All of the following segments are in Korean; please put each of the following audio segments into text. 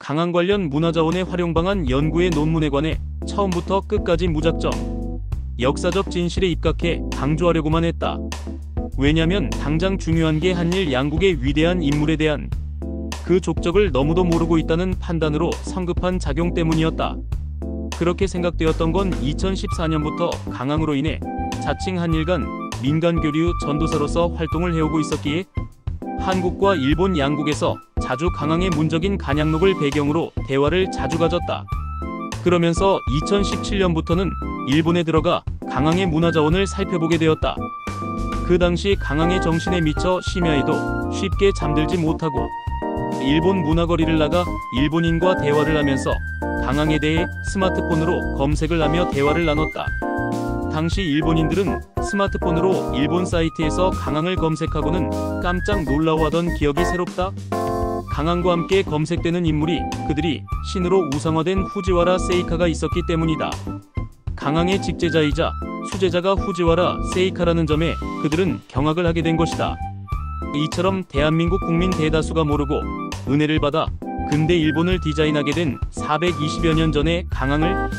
강항 관련 문화자원의 활용 방안 연구의 논문에 관해 처음부터 끝까지 무작정 역사적 진실에 입각해 강조하려고만 했다. 왜냐면 당장 중요한 게 한일 양국의 위대한 인물에 대한 그 족적을 너무도 모르고 있다는 판단으로 성급한 작용 때문이었다. 그렇게 생각되었던 건 2014년부터 강항으로 인해 자칭 한일 간 민간 교류 전도사로서 활동을 해오고 있었기에 한국과 일본 양국에서 자주 강항의 문적인 간양록을 배경으로 대화를 자주 가졌다. 그러면서 2017년부터는 일본에 들어가 강항의 문화자원을 살펴보게 되었다. 그 당시 강항의 정신에 미쳐 심야에도 쉽게 잠들지 못하고 일본 문화거리를 나가 일본인과 대화를 하면서 강항에 대해 스마트폰으로 검색을 하며 대화를 나눴다. 당시 일본인들은 스마트폰으로 일본 사이트에서 강항을 검색하고는 깜짝 놀라워하던 기억이 새롭다. 강항과 함께 검색되는 인물이 그들이 신으로 우상화된 후지와라 세이카가 있었기 때문이다. 강항의 직제자이자 수제자가 후지와라 세이카라는 점에 그들은 경악을 하게 된 것이다. 이처럼 대한민국 국민 대다수가 모르고 은혜를 받아 근대 일본을 디자인하게 된 420여 년 전의 강항을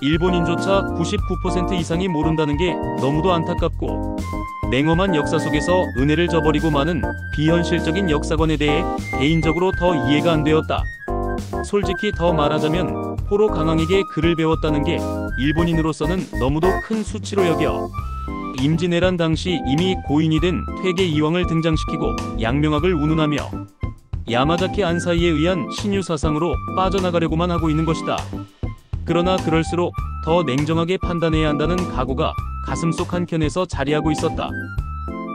일본인조차 99% 이상이 모른다는 게 너무도 안타깝고 냉엄한 역사 속에서 은혜를 저버리고 마는 비현실적인 역사관에 대해 개인적으로 더 이해가 안 되었다. 솔직히 더 말하자면 포로 강항에게 글을 배웠다는 게 일본인으로서는 너무도 큰 수치로 여겨 임진왜란 당시 이미 고인이 된 퇴계 이황을 등장시키고 양명학을 운운하며 야마자키 안사이에 의한 신유 사상으로 빠져나가려고만 하고 있는 것이다. 그러나 그럴수록 더 냉정하게 판단해야 한다는 각오가 가슴속 한켠에서 자리하고 있었다.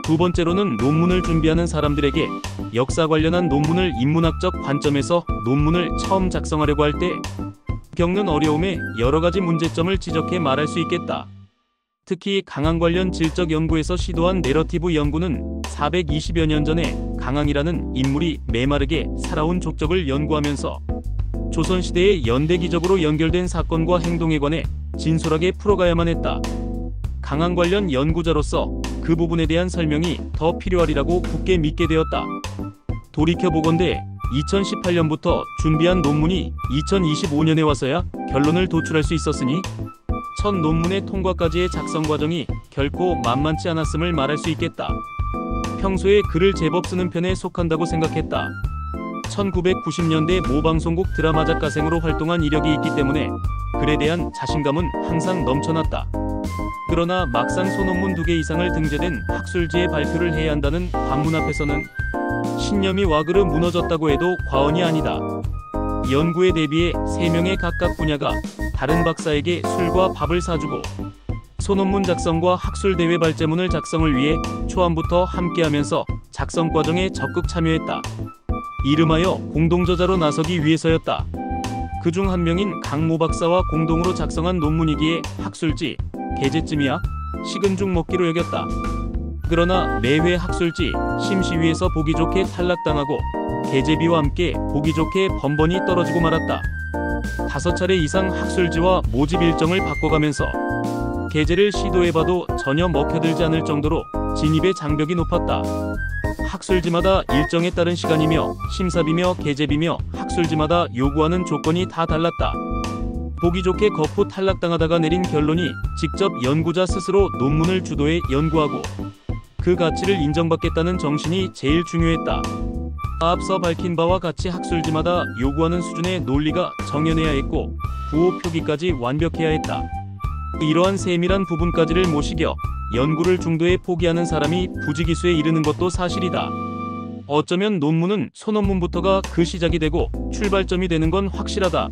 두 번째로는 논문을 준비하는 사람들에게 역사 관련한 논문을 인문학적 관점에서 논문을 처음 작성하려고 할 때 겪는 어려움에 여러 가지 문제점을 지적해 말할 수 있겠다. 특히 강항 관련 질적 연구에서 시도한 내러티브 연구는 420여 년 전에 강항이라는 인물이 메마르게 살아온 족적을 연구하면서 조선시대의 연대기적으로 연결된 사건과 행동에 관해 진솔하게 풀어가야만 했다. 강항 관련 연구자로서 그 부분에 대한 설명이 더 필요하리라고 굳게 믿게 되었다. 돌이켜보건대 2018년부터 준비한 논문이 2025년에 와서야 결론을 도출할 수 있었으니 첫 논문의 통과까지의 작성 과정이 결코 만만치 않았음을 말할 수 있겠다. 평소에 글을 제법 쓰는 편에 속한다고 생각했다. 1990년대 모방송국 드라마 작가생으로 활동한 이력이 있기 때문에 글에 대한 자신감은 항상 넘쳐났다. 그러나 막상 소논문 2개 이상을 등재된 학술지에 발표를 해야 한다는 관문 앞에서는 신념이 와그르 무너졌다고 해도 과언이 아니다. 연구에 대비해 3명의 각각 분야가 다른 박사에게 술과 밥을 사주고 소논문 작성과 학술대회 발제문을 작성을 위해 초안부터 함께하면서 작성 과정에 적극 참여했다. 이름하여 공동저자로 나서기 위해서였다. 그중 한 명인 강모 박사와 공동으로 작성한 논문이기에 학술지 게재쯤이야 식은 죽 먹기로 여겼다. 그러나 매회 학술지 심시위에서 보기 좋게 탈락당하고 게재비와 함께 보기 좋게 번번이 떨어지고 말았다. 5차례 이상 학술지와 모집 일정을 바꿔가면서 게재를 시도해봐도 전혀 먹혀들지 않을 정도로 진입의 장벽이 높았다. 학술지마다 일정에 따른 시간이며 심사비며 게재비며 학술지마다 요구하는 조건이 다 달랐다. 보기 좋게 거푸 탈락당하다가 내린 결론이 직접 연구자 스스로 논문을 주도해 연구하고 그 가치를 인정받겠다는 정신이 제일 중요했다. 앞서 밝힌 바와 같이 학술지마다 요구하는 수준의 논리가 정연해야 했고 부호 표기까지 완벽해야 했다. 이러한 세밀한 부분까지를 모시겨 연구를 중도에 포기하는 사람이 부지기수에 이르는 것도 사실이다. 어쩌면 논문은 소논문부터가 그 시작이 되고 출발점이 되는 건 확실하다.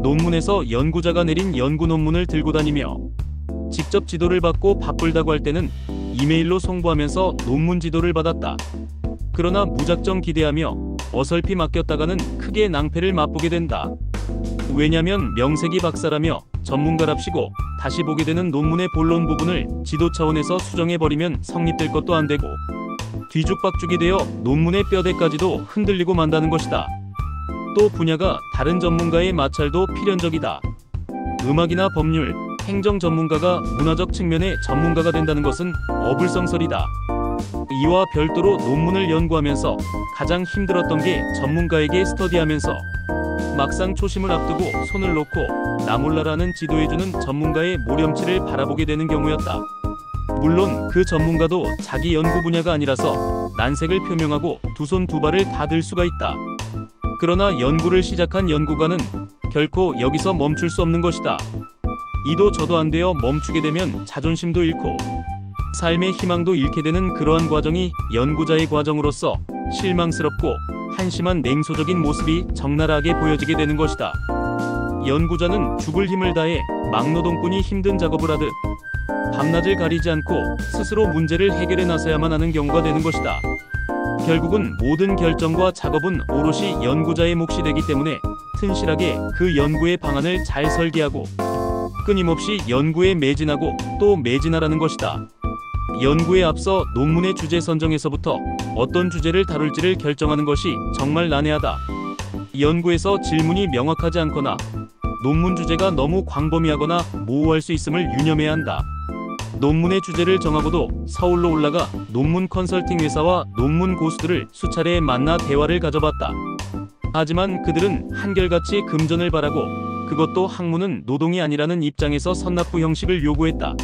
논문에서 연구자가 내린 연구 논문을 들고 다니며 직접 지도를 받고 바쁘다고 할 때는 이메일로 송부하면서 논문 지도를 받았다. 그러나 무작정 기대하며 어설피 맡겼다가는 크게 낭패를 맛보게 된다. 왜냐면 명색이 박사라며 전문가랍시고 다시 보게 되는 논문의 본론 부분을 지도 차원에서 수정해버리면 성립될 것도 안되고 뒤죽박죽이 되어 논문의 뼈대까지도 흔들리고 만다는 것이다. 또 분야가 다른 전문가의 마찰도 필연적이다. 음악이나 법률, 행정 전문가가 문화적 측면의 전문가가 된다는 것은 어불성설이다. 이와 별도로 논문을 연구하면서 가장 힘들었던 게 전문가에게 스터디하면서 막상 초심을 앞두고 손을 놓고 나 몰라라는 지도해주는 전문가의 모렴치를 바라보게 되는 경우였다. 물론 그 전문가도 자기 연구 분야가 아니라서 난색을 표명하고 두 손 두 발을 다 들 수가 있다. 그러나 연구를 시작한 연구가는 결코 여기서 멈출 수 없는 것이다. 이도 저도 안 되어 멈추게 되면 자존심도 잃고 삶의 희망도 잃게 되는 그러한 과정이 연구자의 과정으로서 실망스럽고 한심한 냉소적인 모습이 적나라하게 보여지게 되는 것이다. 연구자는 죽을 힘을 다해 막노동꾼이 힘든 작업을 하듯 밤낮을 가리지 않고 스스로 문제를 해결해 나서야만 하는 경우가 되는 것이다. 결국은 모든 결정과 작업은 오롯이 연구자의 몫이 되기 때문에 튼실하게 그 연구의 방안을 잘 설계하고 끊임없이 연구에 매진하고 또 매진하라는 것이다. 연구에 앞서 논문의 주제 선정에서부터 어떤 주제를 다룰지를 결정하는 것이 정말 난해하다. 연구에서 질문이 명확하지 않거나 논문 주제가 너무 광범위하거나 모호할 수 있음을 유념해야 한다. 논문의 주제를 정하고도 서울로 올라가 논문 컨설팅 회사와 논문 고수들을 수차례 만나 대화를 가져봤다. 하지만 그들은 한결같이 금전을 바라고 그것도 학문은 노동이 아니라는 입장에서 선납부 형식을 요구했다.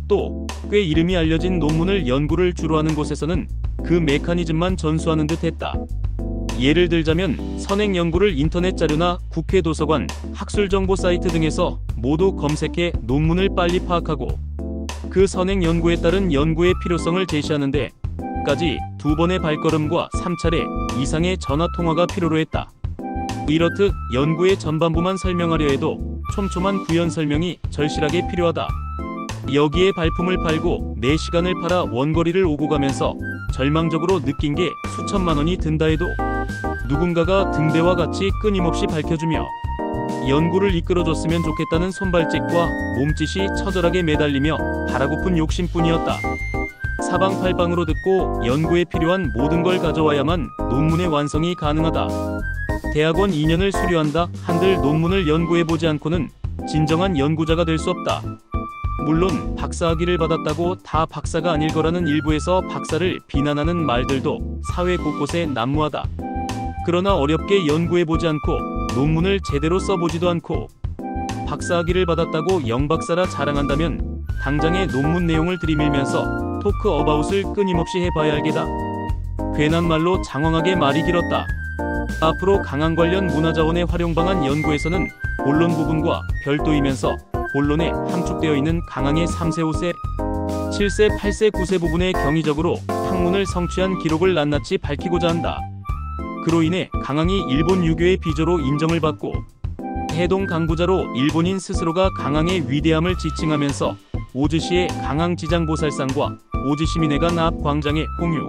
또 꽤 이름이 알려진 논문을 연구를 주로 하는 곳에서는 그 메커니즘만 전수하는 듯 했다. 예를 들자면 선행 연구를 인터넷 자료나 국회 도서관, 학술정보 사이트 등에서 모두 검색해 논문을 빨리 파악하고 그 선행 연구에 따른 연구의 필요성을 제시하는데 까지 2번의 발걸음과 3차례 이상의 전화 통화가 필요로 했다. 이렇듯 연구의 전반부만 설명하려 해도 촘촘한 부연 설명이 절실하게 필요하다. 여기에 발품을 팔고 내 시간을 팔아 원거리를 오고 가면서 절망적으로 느낀 게 수천만 원이 든다 해도 누군가가 등대와 같이 끊임없이 밝혀주며 연구를 이끌어줬으면 좋겠다는 손발짓과 몸짓이 처절하게 매달리며 바라고픈 욕심뿐이었다. 사방팔방으로 듣고 연구에 필요한 모든 걸 가져와야만 논문의 완성이 가능하다. 대학원 2년을 수료한다 한들 논문을 연구해보지 않고는 진정한 연구자가 될 수 없다. 물론 박사학위를 받았다고 다 박사가 아닐 거라는 일부에서 박사를 비난하는 말들도 사회 곳곳에 난무하다. 그러나 어렵게 연구해보지 않고 논문을 제대로 써보지도 않고 박사학위를 받았다고 영박사라 자랑한다면 당장의 논문 내용을 들이밀면서 토크 어바웃을 끊임없이 해봐야 알게다. 괜한 말로 장황하게 말이 길었다. 앞으로 강항 관련 문화자원의 활용방안 연구에서는 본론 부분과 별도이면서 본론에 함축되어 있는 강항의 3세, 5세, 7세, 8세, 9세 부분에 경위적으로 학문을 성취한 기록을 낱낱이 밝히고자 한다. 그로 인해 강항이 일본 유교의 비조로 인정을 받고 해동 강부자로 일본인 스스로가 강항의 위대함을 지칭하면서 오즈시의 강항지장보살상과 오즈시민회관 앞 광장에 공유,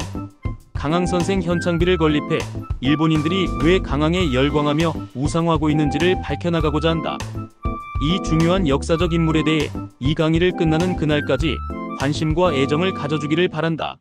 강항선생 현창비를 건립해 일본인들이 왜 강항에 열광하며 우상화하고 있는지를 밝혀나가고자 한다. 이 중요한 역사적 인물에 대해 이 강의를 끝나는 그날까지 관심과 애정을 가져주기를 바란다.